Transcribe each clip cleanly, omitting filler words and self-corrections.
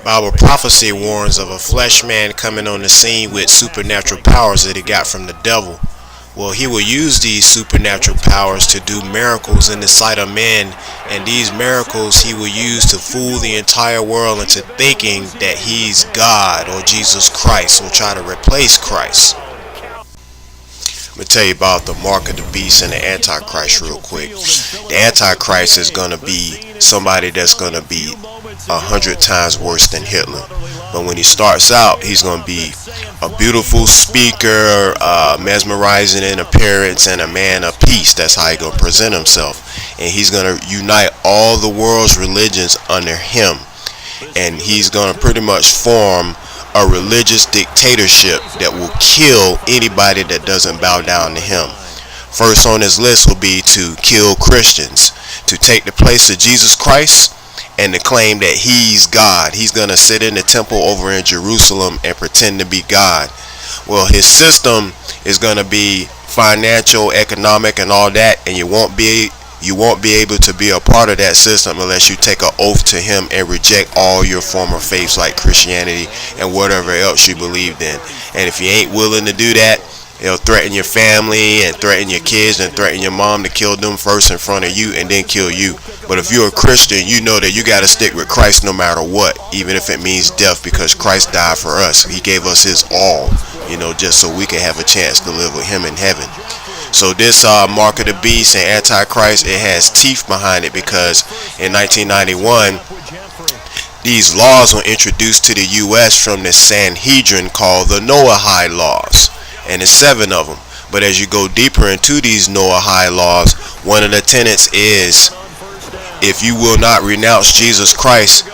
Bible prophecy warns of a flesh man coming on the scene with supernatural powers that he got from the devil. Well, he will use these supernatural powers to do miracles in the sight of men, and these miracles he will use to fool the entire world into thinking that he's God or Jesus Christ, or try to replace Christ. Let me tell you about the mark of the beast and the Antichrist real quick. The Antichrist is going to be somebody that's going to be 100 times worse than Hitler. But when he starts out, he's going to be a beautiful speaker, mesmerizing in appearance, and a man of peace. That's how he's going to present himself. And he's going to unite all the world's religions under him. And he's going to pretty much form a religious dictatorship that will kill anybody that doesn't bow down to him. First on his list will be to kill Christians, to take the place of Jesus Christ, and to claim that he's God. He's going to sit in the temple over in Jerusalem and pretend to be God. Well, his system is going to be financial, economic, and all that, and you won't be able to be a part of that system unless you take an oath to him and reject all your former faiths like Christianity and whatever else you believed in. And if you ain't willing to do that, he'll threaten your family and threaten your kids and threaten your mom to kill them first in front of you and then kill you. But if you're a Christian, you know that you got to stick with Christ no matter what, even if it means death, because Christ died for us. He gave us his all, just so we can have a chance to live with him in heaven. So this mark of the beast and Antichrist, it has teeth behind it, because in 1991, these laws were introduced to the U.S. from the Sanhedrin called the Noahide laws. And there's 7 of them. But as you go deeper into these Noahide laws, one of the tenets is, if you will not renounce Jesus Christ,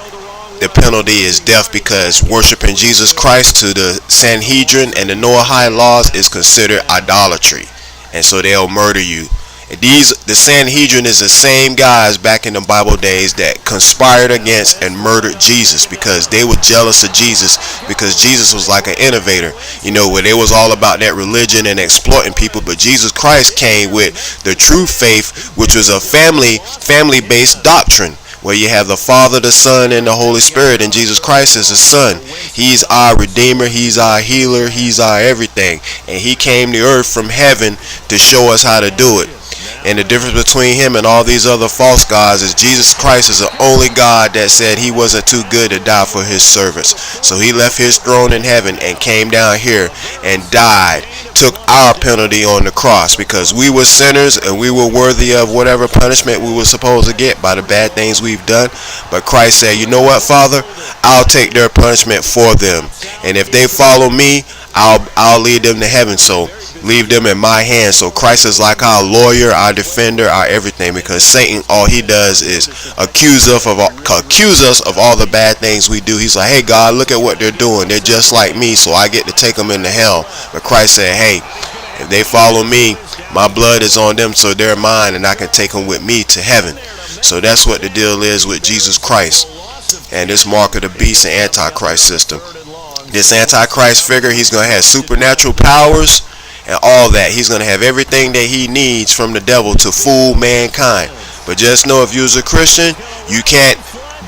the penalty is death, because worshiping Jesus Christ to the Sanhedrin and the Noahide laws is considered idolatry. And so they'll murder you. The Sanhedrin is the same guys back in the Bible days that conspired against and murdered Jesus, because they were jealous of Jesus, because Jesus was like an innovator, where they was all about that religion and exploiting people. But Jesus Christ came with the true faith, which was a family-based doctrine, where you have the Father, the Son, and the Holy Spirit, and Jesus Christ is the Son. He's our Redeemer, he's our healer, he's our everything. And he came to earth from heaven to show us how to do it. And the difference between him and all these other false gods is Jesus Christ is the only God that said he wasn't too good to die for his servants. So he left his throne in heaven and came down here and died, took our penalty on the cross, because we were sinners and we were worthy of whatever punishment we were supposed to get by the bad things we've done. But Christ said, you know what, Father, I'll take their punishment for them. And if they follow me, I'll lead them to heaven. So leave them in my hands. So Christ is like our lawyer, our defender, our everything, because Satan, all he does is accuse us of all the bad things we do. He's like, hey God, look at what they're doing. They're just like me, so I get to take them into hell. But Christ said, hey, if they follow me, my blood is on them, so they're mine, and I can take them with me to heaven. So that's what the deal is with Jesus Christ and this mark of the beast and Antichrist system. This Antichrist figure, he's going to have supernatural powers and all that. He's going to have everything that he needs from the devil to fool mankind. But just know, if you're a Christian, you can't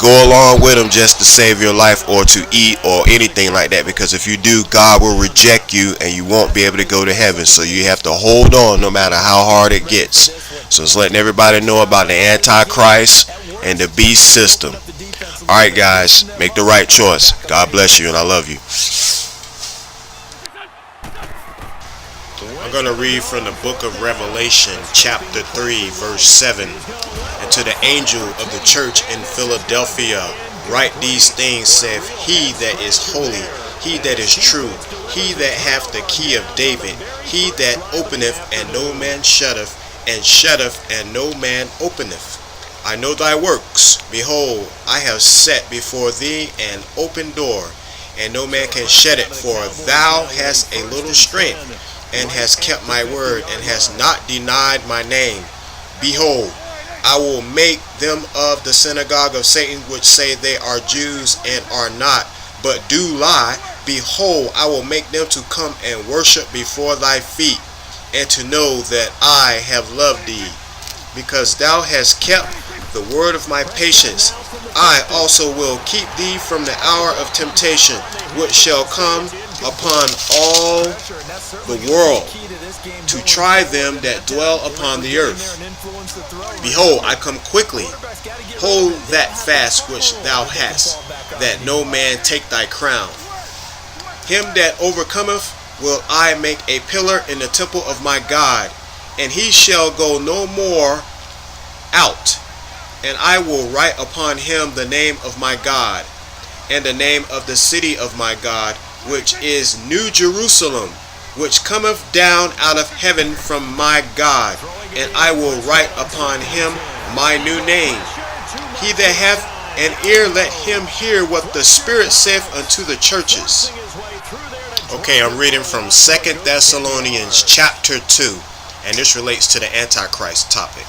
go along with him just to save your life or to eat or anything like that, because if you do, God will reject you and you won't be able to go to heaven. So you have to hold on no matter how hard it gets. So it's letting everybody know about the Antichrist and the beast system. Alright guys, make the right choice. God bless you, and I love you. I'm going to read from the book of Revelation, chapter 3, verse 7. And to the angel of the church in Philadelphia, write these things, saith he that is holy, he that is true, he that hath the key of David, he that openeth and no man shutteth, and shutteth and no man openeth. I know thy works. Behold, I have set before thee an open door, and no man can shut it. For thou hast a little strength, and hast kept my word, and hast not denied my name. Behold, I will make them of the synagogue of Satan, which say they are Jews and are not, but do lie. Behold, I will make them to come and worship before thy feet, and to know that I have loved thee, because thou hast kept the word of my patience. I also will keep thee from the hour of temptation, which shall come upon all the world, to try them that dwell upon the earth. Behold, I come quickly. Hold that fast which thou hast, that no man take thy crown. Him that overcometh will I make a pillar in the temple of my God, and he shall go no more out. And I will write upon him the name of my God, and the name of the city of my God, which is New Jerusalem, which cometh down out of heaven from my God, and I will write upon him my new name. He that hath an ear, let him hear what the Spirit saith unto the churches. Okay, I'm reading from 2 Thessalonians chapter 2, and this relates to the Antichrist topic.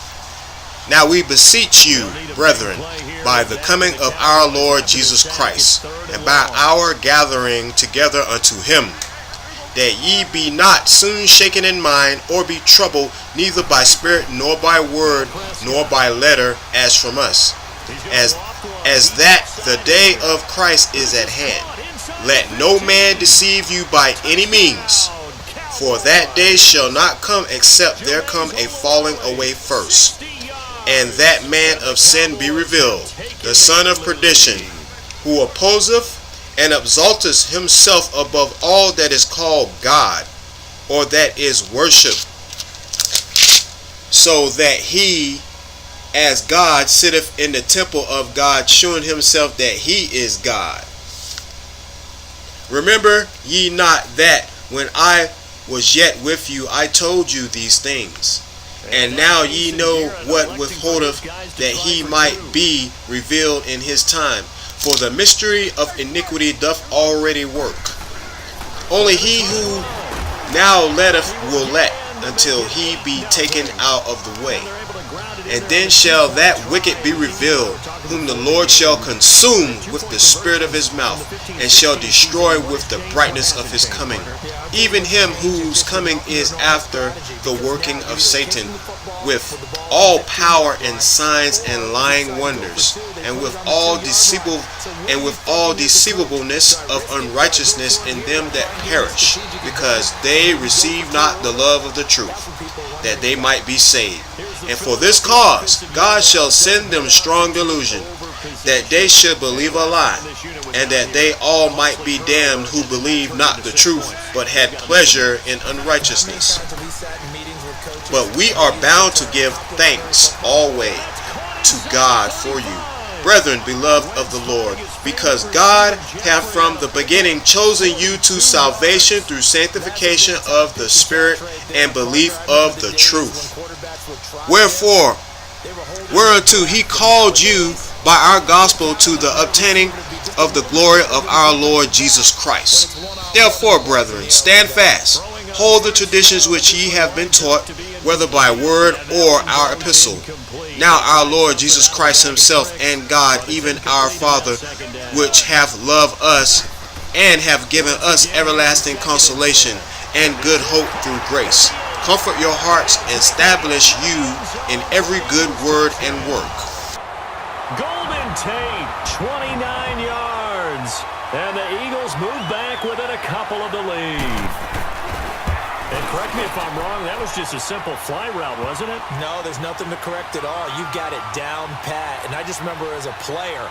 Now we beseech you, brethren, by the coming of our Lord Jesus Christ, and by our gathering together unto him, that ye be not soon shaken in mind, or be troubled, neither by spirit, nor by word, nor by letter, as from us, as that the day of Christ is at hand. Let no man deceive you by any means, for that day shall not come except there come a falling away first, and that man of sin be revealed, the son of perdition, who opposeth and exalteth himself above all that is called God, or that is worshipped, so that he, as God, sitteth in the temple of God, shewing himself that he is God. Remember ye not that when I was yet with you, I told you these things? And now ye know what withholdeth, that he might be revealed in his time. For the mystery of iniquity doth already work. Only he who now letteth will let, until he be taken out of the way. And then shall that wicked be revealed, whom the Lord shall consume with the spirit of his mouth, and shall destroy with the brightness of his coming. Even him whose coming is after the working of Satan, with all power and signs and lying wonders, and with all deceivableness of unrighteousness in them that perish, because they receive not the love of the truth, that they might be saved. And for this cause God shall send them strong delusion, that they should believe a lie, and that they all might be damned who believe not the truth, but had pleasure in unrighteousness. But we are bound to give thanks always to God for you, brethren, beloved of the Lord, because God hath from the beginning chosen you to salvation through sanctification of the Spirit and belief of the truth. Wherefore, whereunto he called you by our gospel to the obtaining of the glory of our Lord Jesus Christ. Therefore, brethren, stand fast, hold the traditions which ye have been taught, whether by word or our epistle. Now our Lord Jesus Christ himself and God, even our Father, which hath loved us and have given us everlasting consolation and good hope through grace, comfort your hearts and establish you in every good word and work. Golden Tate, 29 yards. And the Eagles move back within a couple of the lead. And correct me if I'm wrong, that was just a simple fly route, wasn't it? No, there's nothing to correct at all. You've got it down pat. And I just remember as a player,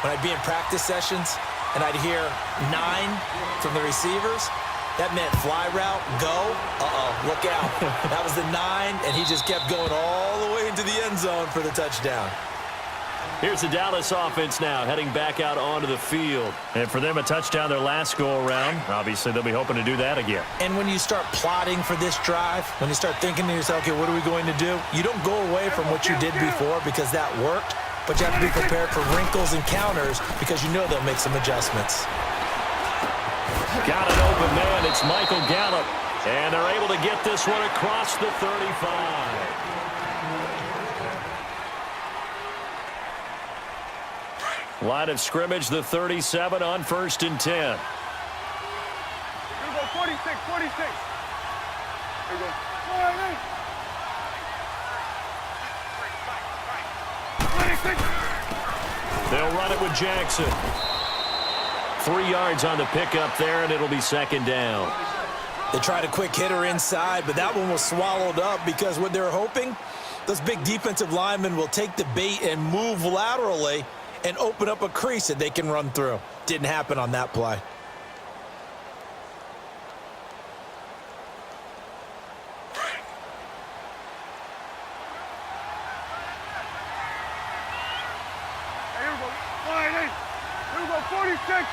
when I'd be in practice sessions and I'd hear 9 from the receivers, that meant fly route, go, look out. That was the 9, and he just kept going all the way into the end zone for the touchdown. Here's the Dallas offense now, heading back out onto the field. And for them, a touchdown their last go-around. Obviously, they'll be hoping to do that again. And when you start plotting for this drive, when you start thinking to yourself, okay, what are we going to do? You don't go away from what you did before because that worked, but you have to be prepared for wrinkles and counters because you know they'll make some adjustments. Got an open man. It's Michael Gallup. And they're able to get this one across the 35. Line of scrimmage, the 37 on 1st and 10. Here we go, 46. Here we go. 26. They'll run it with Jackson. 3 yards on the pickup there, and it'll be second down. They tried a quick hitter inside, but that one was swallowed up because what they're hoping, those big defensive linemen will take the bait and move laterally and open up a crease that they can run through. Didn't happen on that play. Here we go. Line 8. Here we go. 46.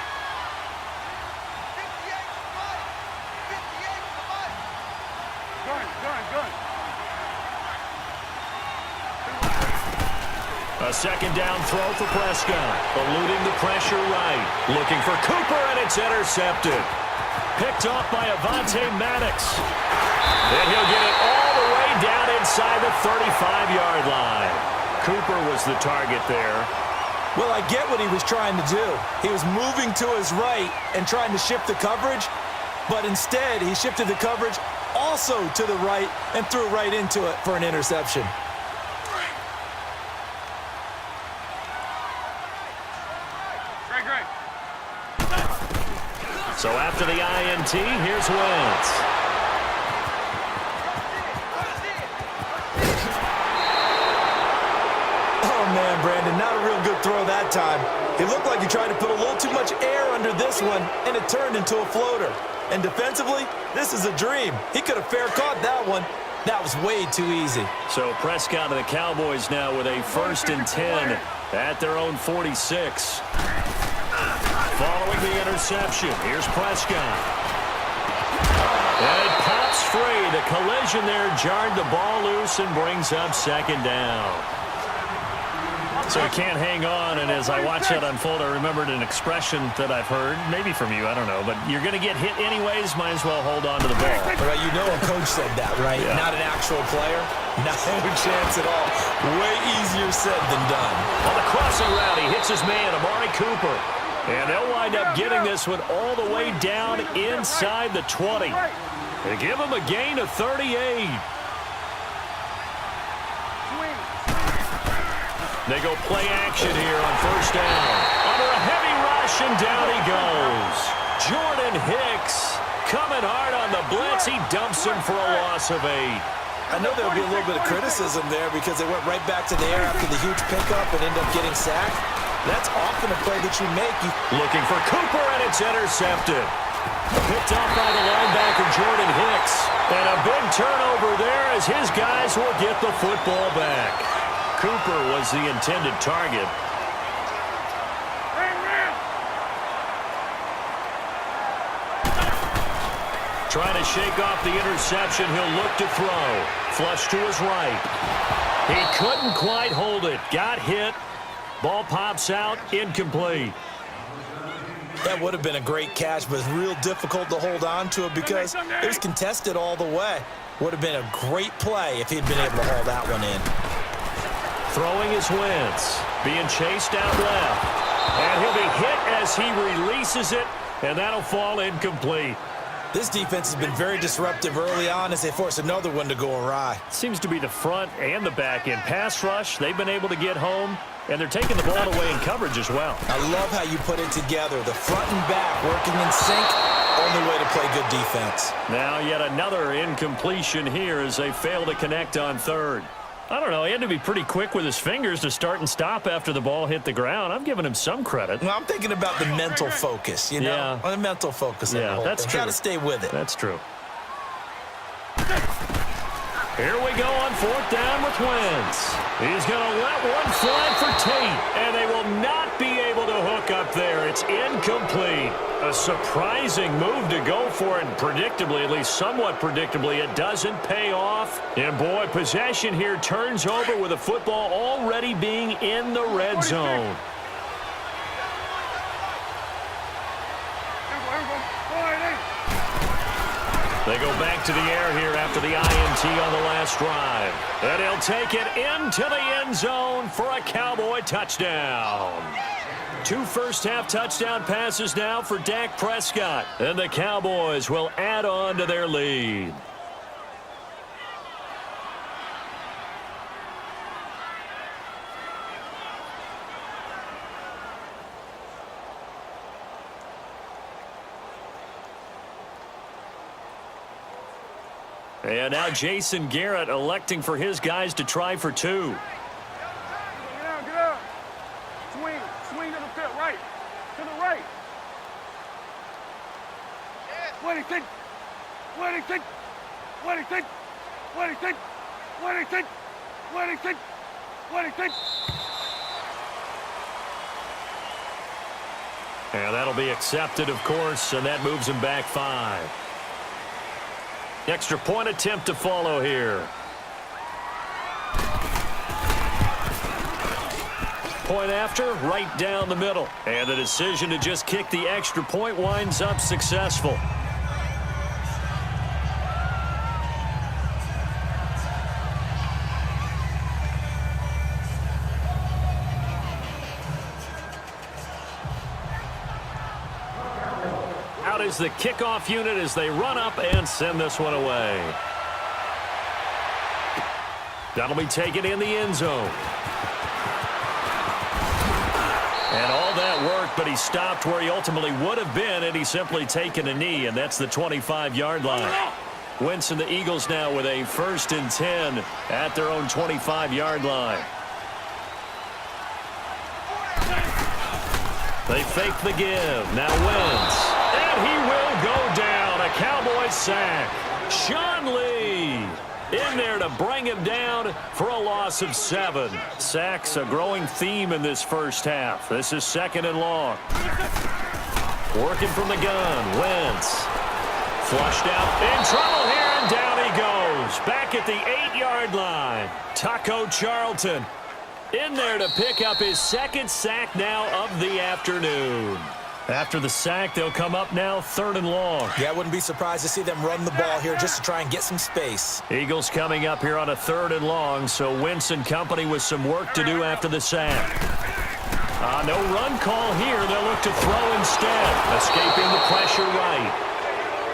Gun. A second down throw for Prescott. Eluding the pressure right. Looking for Cooper, and it's intercepted. Picked off by Avonte Maddox. And he'll get it all the way down inside the 35-yard line. Cooper was the target there. Well, I get what he was trying to do. He was moving to his right and trying to shift the coverage, but instead he shifted the coverage also to the right and threw right into it for an interception. Great. So after the INT, here's Wentz. Oh, man, Brandon, not a real good throw that time. He looked like he tried to put a little too much air under this one, and it turned into a floater. And defensively, this is a dream. He could have fair caught that one. That was way too easy. So Prescott and the Cowboys now with a 1st and 10 at their own 46. Following the interception, here's Prescott. And it pops free. The collision there jarred the ball loose and brings up second down. So he can't hang on, and as I watched that unfold, I remembered an expression that I've heard, maybe from you, I don't know, but you're going to get hit anyways, might as well hold on to the ball. Right, you know a coach said that, right? Yeah. Not an actual player. No chance at all. Way easier said than done. On the crossing route, he hits his man, Amari Cooper. And they'll wind up getting this one all the way down inside the 20. They give him a gain of 38. They go play action here on 1st down. Under a heavy rush, and down he goes. Jordan Hicks coming hard on the blitz. He dumps him for a loss of 8. I know there'll be a little bit of criticism there because they went right back to the air after the huge pickup and end up getting sacked. That's often a play that you make. Looking for Cooper, and it's intercepted. Picked off by the linebacker, Jordan Hicks. And a big turnover there as his guys will get the football back. Cooper was the intended target. Trying to shake off the interception. He'll look to throw. Flush to his right. He couldn't quite hold it. Got hit. Ball pops out. Incomplete. That would have been a great catch, but it's real difficult to hold on to it because it was contested all the way. Would have been a great play if he'd been able to haul that one in. Throwing his Wentz. Being chased out left. And he'll be hit as he releases it, and that'll fall incomplete. This defense has been very disruptive early on as they force another one to go awry. Seems to be the front and the back end. Pass rush, they've been able to get home, and they're taking the ball away in coverage as well. I love how you put it together. The front and back working in sync. Only way to play good defense. Now yet another incompletion here as they fail to connect on 3rd. I don't know. He had to be pretty quick with his fingers to start and stop after the ball hit the ground. I'm giving him some credit. Well, I'm thinking about the mental focus, you know? Yeah. The mental focus. Yeah, that's true. Got to stay with it. That's true. Here we go on 4th down with Wentz. He's going to let one fly for Tate, and they will not be able to hook up there. It's incomplete. A surprising move to go for it, and predictably, at least somewhat predictably, it doesn't pay off. And boy, possession here turns over with the football already being in the red zone. They go back to the air here after the INT on the last drive. And he'll take it into the end zone for a Cowboy touchdown. 2 first-half touchdown passes now for Dak Prescott. And the Cowboys will add on to their lead. And now Jason Garrett electing for his guys to try for two. Get out, get out. Swing, swing to the field, right. To the right. Wait, take. Wait, take. Wait, take. Wait, take. Wait, take. Wait, take. Wait, take. And that'll be accepted, of course, and that moves him back 5. Extra point attempt to follow here. Point after, right down the middle. And the decision to just kick the extra point winds up successful. Out is the kickoff unit as they run up and send this one away. That'll be taken in the end zone. And all that work, but he stopped where he ultimately would have been had he simply taken a knee, and that's the 25-yard line. Wentz and the Eagles now with a 1st and 10 at their own 25-yard line. They fake the give. Now Wentz. And he will go down. A Cowboys sack. Sean Lee in there to bring him down for a loss of 7. Sacks a growing theme in this first half. This is 2nd and long. Working from the gun. Wentz. Flushed out. In trouble here, and down he goes. Back at the 8-yard line. Taco Charlton in there to pick up his 2nd sack now of the afternoon. After the sack, they'll come up now 3rd and long. Yeah, I wouldn't be surprised to see them run the ball here just to try and get some space. Eagles coming up here on a 3rd and long, so Wentz and company with some work to do after the sack. No run call here. They'll look to throw instead, escaping the pressure right.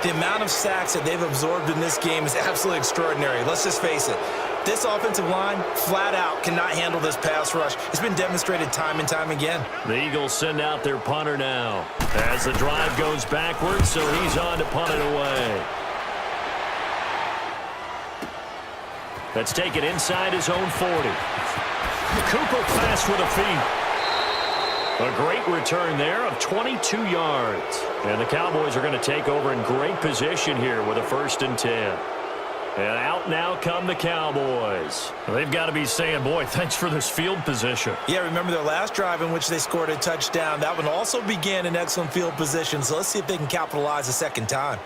The amount of sacks that they've absorbed in this game is absolutely extraordinary. Let's just face it. This offensive line, flat out, cannot handle this pass rush. It's been demonstrated time and time again. The Eagles send out their punter now as the drive goes backwards, so he's on to punt it away. That's taken inside his own 40. Cooper fast with a feet. A great return there of 22 yards. And the Cowboys are going to take over in great position here with a 1st and 10. And out now come the Cowboys. They've got to be saying, boy, thanks for this field position. Yeah, remember their last drive in which they scored a touchdown. That one also began in excellent field position, so let's see if they can capitalize a second time.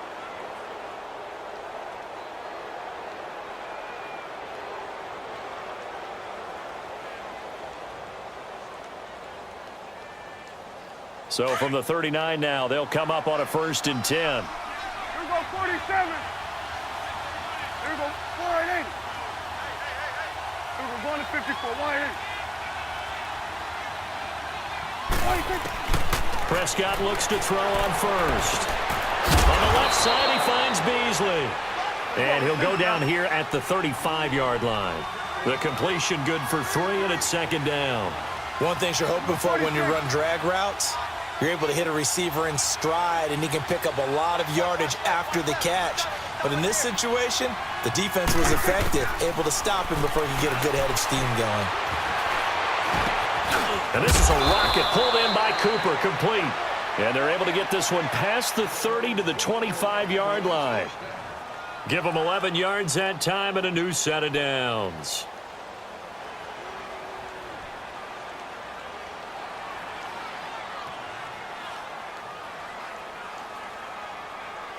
So from the 39 now, they'll come up on a 1st and 10. Here we go, 47. Here we go, 4-8. Here we go, going to 54, 1-8. Prescott looks to throw on 1st. On the left side, he finds Beasley. And he'll go down here at the 35-yard line. The completion good for 3, and it's 2nd down. One thing you're hoping for when you run drag routes, you're able to hit a receiver in stride, and he can pick up a lot of yardage after the catch. But in this situation, the defense was effective, able to stop him before he could get a good head of steam going. And this is a rocket pulled in by Cooper, complete. And they're able to get this one past the 30 to the 25-yard line. Give them 11 yards that time and a new set of downs.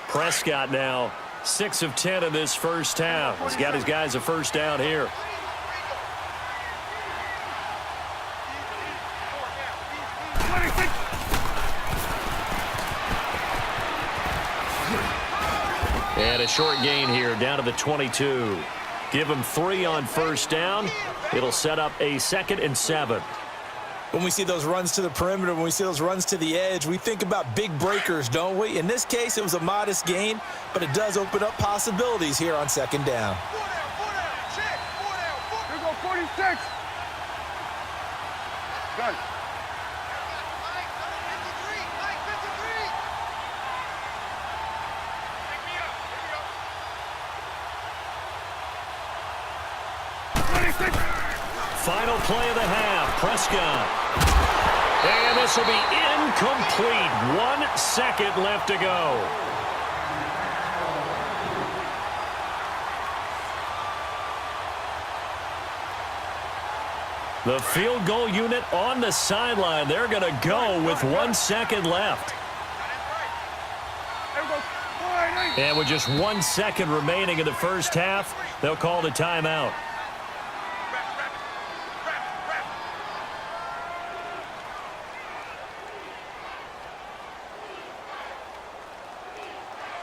Prescott now 6 of 10 in this first half. He's got his guys a 1st down here. And a short gain here down to the 22. Give him 3 on 1st down. It'll set up a 2nd and 7. When we see those runs to the perimeter, when we see those runs to the edge, we think about big breakers, don't we? In this case, it was a modest gain, but it does open up possibilities here on 2nd down. Here we go, 46. Done. final play of the half. Prescott. And this will be incomplete. 1 second left to go. The field goal unit on the sideline. They're going to go with 1 second left. And with just 1 second remaining in the first half, they'll call the timeout.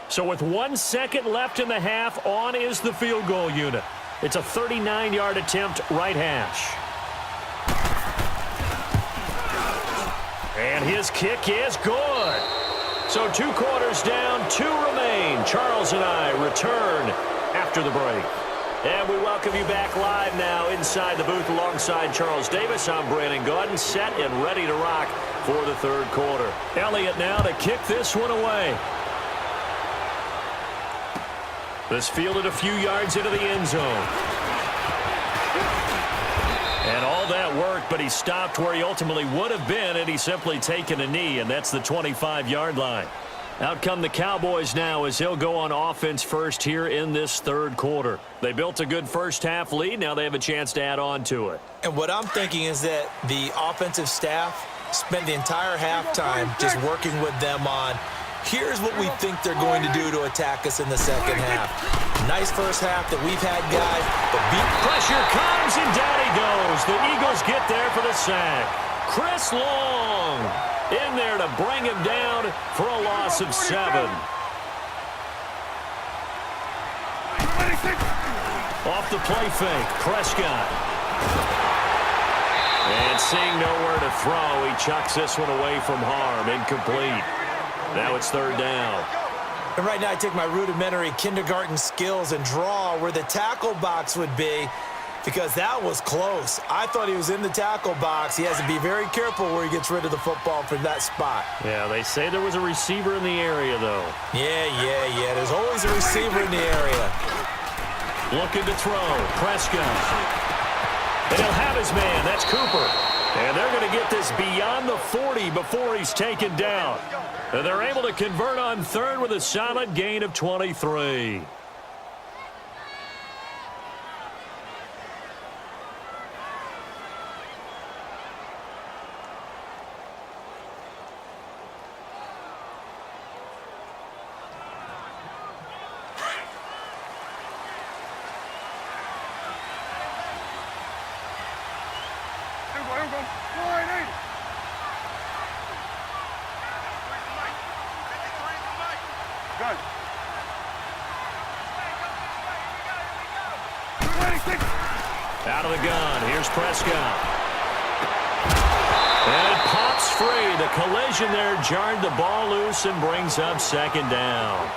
So with 1 second left in the half, on is the field goal unit. It's a 39-yard attempt, right hash. And his kick is good. So 2 quarters down, 2 remain. Charles and I return after the break. And we welcome you back live now inside the booth alongside Charles Davis. I'm Brandon Gaudin, set and ready to rock for the third quarter. Elliott now to kick this one away. This fielded a few yards into the end zone. And all that work, but he stopped where he ultimately would have been, and he's simply taken a knee, and that's the 25-yard line. Out come the Cowboys now as he'll go on offense first here in this third quarter. They built a good first-half lead. Now they have a chance to add on to it. And what I'm thinking is that the offensive staff spent the entire halftime just working with them on, here's what we think they're going to do to attack us in the second half. Nice first half that we've had, guys. But pressure comes, and down he goes. The Eagles get there for the sack. Chris Long in there to bring him down for a loss of 7. Off the play fake, Prescott. And seeing nowhere to throw, he chucks this one away from harm. Incomplete. Now it's third down. And right now I take my rudimentary kindergarten skills and draw where the tackle box would be, because that was close. I thought he was in the tackle box. He has to be very careful where he gets rid of the football from that spot. Yeah, they say there was a receiver in the area, though. Yeah. There's always a receiver in the area. Looking to throw. Prescott. And he'll have his man. That's Cooper. And they're going to get this beyond the 40 before he's taken down. And they're able to convert on third with a solid gain of 23. Out of the gun, here's Prescott. And it pops free. The collision there jarred the ball loose and brings up second down.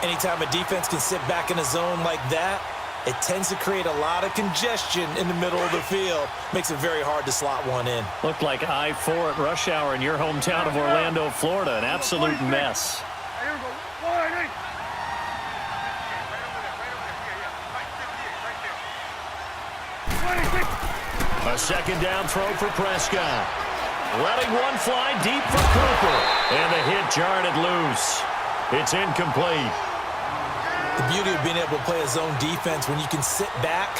Anytime a defense can sit back in a zone like that, it tends to create a lot of congestion in the middle of the field. Makes it very hard to slot one in. Looked like I-4 at rush hour in your hometown of Orlando, Florida. An absolute mess. A second down throw for Prescott. Letting one fly deep for Cooper. And the hit jarred it loose. It's incomplete. The beauty of being able to play a zone defense when you can sit back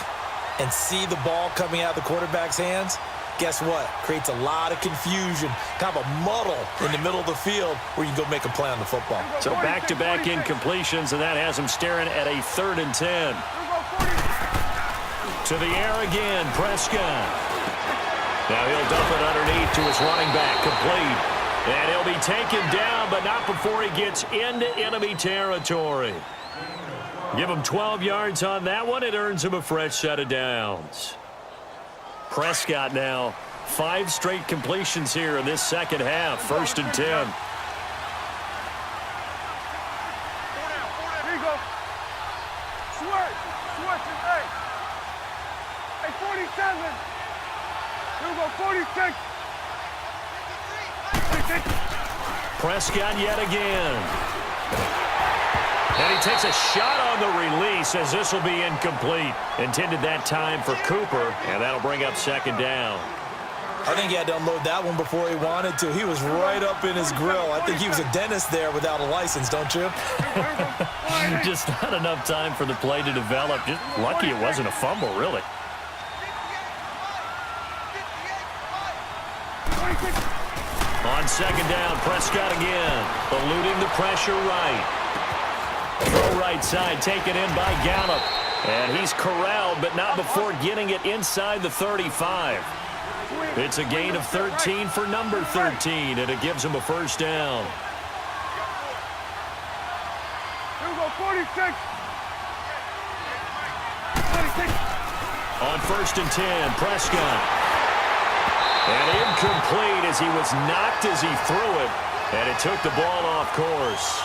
and see the ball coming out of the quarterback's hands, guess what? Creates a lot of confusion, kind of a muddle in the middle of the field where you can go make a play on the football. So back-to-back incompletions, and that has him staring at a 3rd and 10. To the air again, Prescott. Now he'll dump it underneath to his running back, complete. And he'll be taken down, but not before he gets into enemy territory. Give him 12 yards on that one. It earns him a fresh set of downs. Prescott now, 5 straight completions here in this second half. 1st and 10. Here you go. Switch. Hey, 47. Here we go, 46. Prescott yet again. And he takes a shot on the release as this will be incomplete. Intended that time for Cooper, and that'll bring up second down. I think he had to unload that one before he wanted to. He was right up in his grill. I think he was a dentist there without a license, don't you? Just not enough time for the play to develop. Just lucky it wasn't a fumble, really. On second down, Prescott again. Eluding the pressure right. Throw right side taken in by Gallup. And he's corralled, but not before getting it inside the 35. It's a gain of 13 for number 13, and it gives him a first down. Here we go, 46. On first and 10, Prescott. And incomplete as he was knocked as he threw it, and it took the ball off course.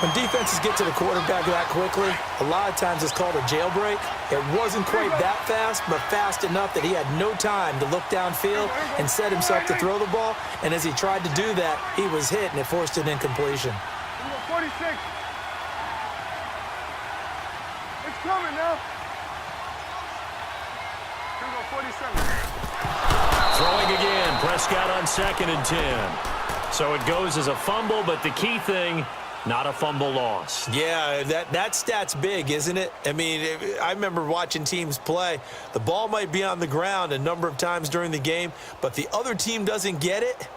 When defenses get to the quarterback that quickly, a lot of times it's called a jailbreak. It wasn't quite that fast, but fast enough that he had no time to look downfield and set himself to throw the ball. And as he tried to do that, he was hit, and it forced an incompletion. 46. It's coming now. Here we go, 47. Throwing again, Prescott on second and 10. So it goes as a fumble, but the key thing, not a fumble loss. Yeah, that stat's big, isn't it? I mean, I remember watching teams play. The ball might be on the ground a number of times during the game, but the other team doesn't get it.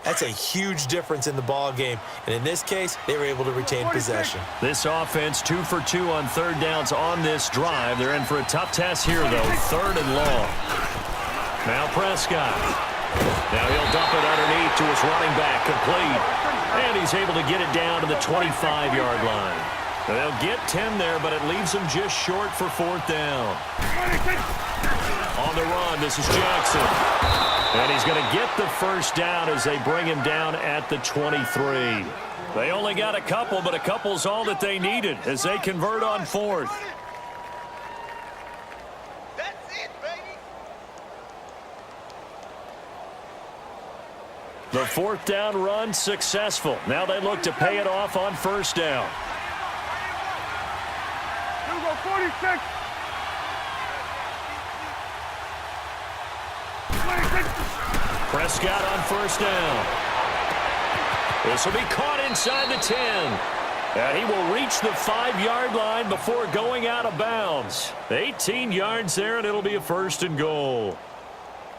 That's a huge difference in the ball game. And in this case, they were able to retain possession. This offense 2 for 2 on third downs on this drive. They're in for a tough task here, though. Third and long. Now Prescott. Now he'll dump it underneath to his running back, complete. And he's able to get it down to the 25-yard line. They'll get 10 there, but it leaves them just short for fourth down. On the run, this is Jackson. And he's going to get the first down as they bring him down at the 23. They only got a couple, but a couple's all that they needed as they convert on fourth. The fourth down run successful. Now they look to pay it off on first down. Here we go, 46. 26. Prescott on first down. This will be caught inside the 10. And he will reach the 5-yard line before going out of bounds. 18 yards there, and it'll be a first and goal.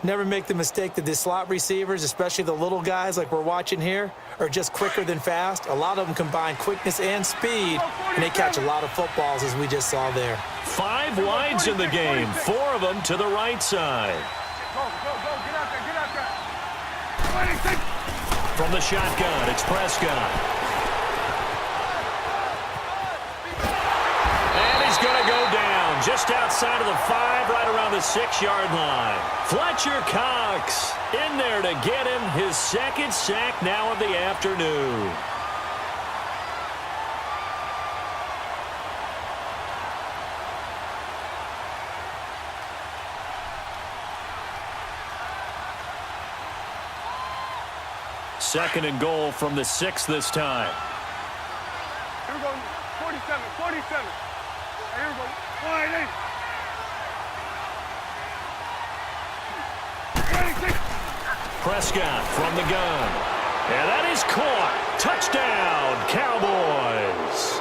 Never make the mistake that the slot receivers, especially the little guys like we're watching here, are just quicker than fast. A lot of them combine quickness and speed, and they catch a lot of footballs, as we just saw there. 5 wides in the game, 4 of them to the right side. Go, get out there, 26. From the shotgun, it's Prescott. And he's going to go down just outside of the 5, right around the 6-yard line. Fletcher Cox in there to get him his second sack now of the afternoon. Second and goal from the 6 this time. Here we go, 47. Here we go, 48. 26. Prescott from the gun. And that is caught. Touchdown, Cowboys.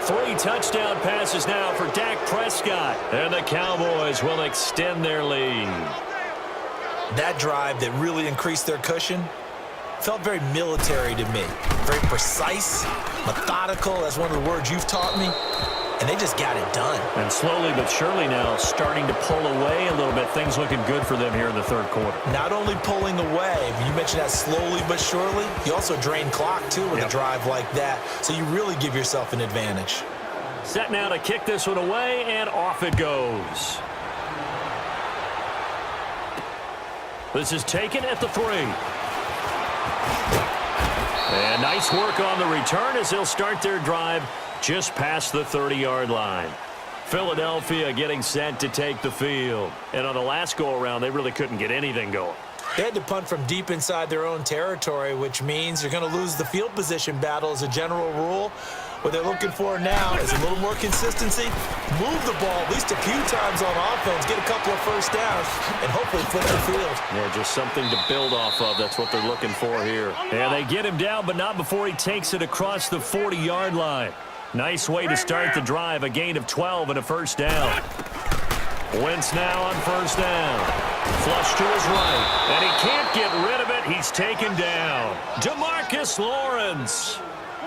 3 touchdown passes now for Dak Prescott. And the Cowboys will extend their lead. That drive that really increased their cushion felt very military to me. Very precise, methodical. That's one of the words you've taught me. And they just got it done. And slowly but surely now starting to pull away a little bit. Things looking good for them here in the third quarter. Not only pulling away, you mentioned that slowly but surely, you also drain clock too with a drive like that. So you really give yourself an advantage. Set now to kick this one away, and off it goes. This is taken at the 3. And nice work on the return as they'll start their drive just past the 30-yard line. Philadelphia getting set to take the field. And on the last go-around, they really couldn't get anything going. They had to punt from deep inside their own territory, which means you're going to lose the field position battle as a general rule. What they're looking for now is a little more consistency, move the ball at least a few times on offense, get a couple of first downs, and hopefully flip the field. Yeah, just something to build off of. That's what they're looking for here. And they get him down, but not before he takes it across the 40-yard line. Nice way to start the drive, a gain of 12 and a first down. Wentz now on first down. Flush to his right, and he can't get rid of it. He's taken down. DeMarcus Lawrence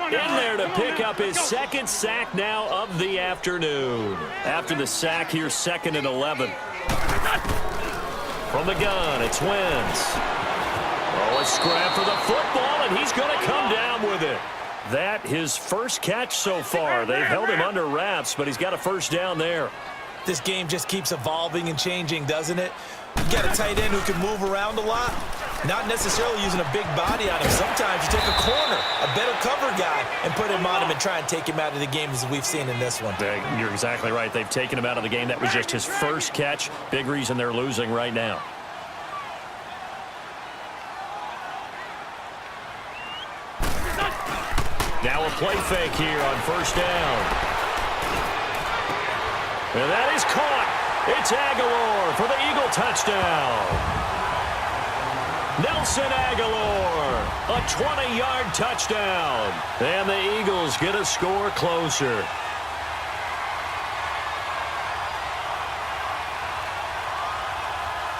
in there to pick up his second sack now of the afternoon. After the sack, here's 2nd and 11. From the gun, it's Wentz. Oh, a scrap for the football, and he's going to come down with it. That his first catch so far. They've held him under wraps, but he's got a first down there. This game just keeps evolving and changing, doesn't it? You got a tight end who can move around a lot, not necessarily using a big body on him. Sometimes you take a corner, a better cover guy, and put him on him and try and take him out of the game as we've seen in this one. You're exactly right. They've taken him out of the game. That was just his first catch. Big reason they're losing right now. Now a play fake here on first down. And that is caught. It's Aguilar for the Eagle touchdown. Nelson Aguilar, a 20-yard touchdown. And the Eagles get a score closer.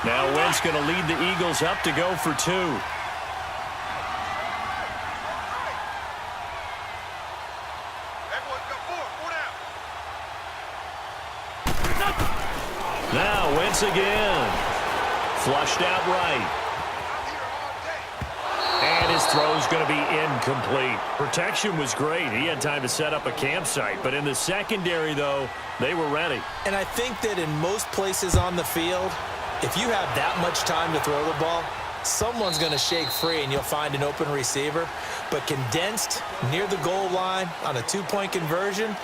Now Wentz going to lead the Eagles up to go for 2. Now Wentz again. Flushed out right. And his throw's going to be incomplete. Protection was great. He had time to set up a campsite. But in the secondary, though, they were ready. And I think that in most places on the field, if you have that much time to throw the ball, someone's going to shake free and you'll find an open receiver. But condensed near the goal line on a 2-point conversion,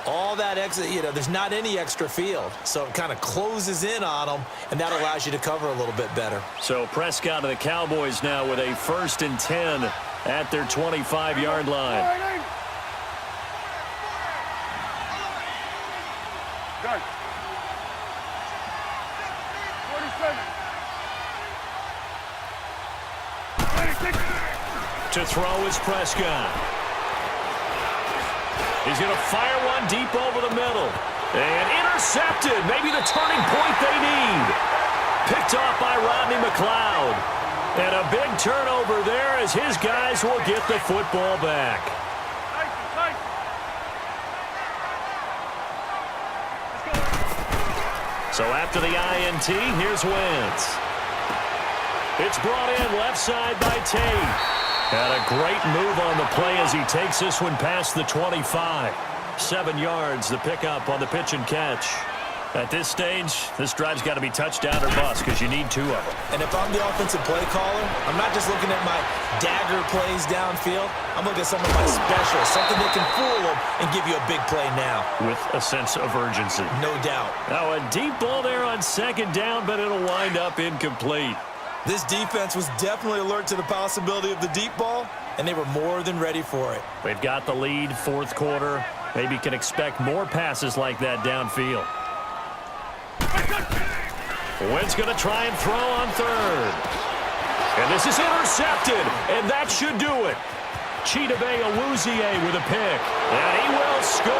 all that extra, there's not any extra field. So it kind of closes in on them, and that allows you to cover a little bit better. So Prescott and the Cowboys now with a 1st and 10 at their 25-yard line. Done. 47. To throw is Prescott. He's going to fire one deep over the middle. And intercepted. Maybe the turning point they need. Picked off by Rodney McLeod. And a big turnover there as his guys will get the football back. So after the INT, here's Wentz. It's brought in left side by Tate. And a great move on the play as he takes this one past the 25. 7 yards, the pickup on the pitch and catch. At this stage, this drive's got to be touchdown or bust because you need 2 of them. And if I'm the offensive play caller, I'm not just looking at my dagger plays downfield. I'm looking at some of my specials, something that can fool them and give you a big play now. With a sense of urgency. No doubt. Now a deep ball there on 2nd down, but it'll wind up incomplete. This defense was definitely alert to the possibility of the deep ball, and they were more than ready for it. They've got the lead, 4th quarter. Maybe can expect more passes like that downfield. Wentz going to try and throw on 3rd. And this is intercepted, and that should do it. Chidobe Awuzie with a pick. And he will score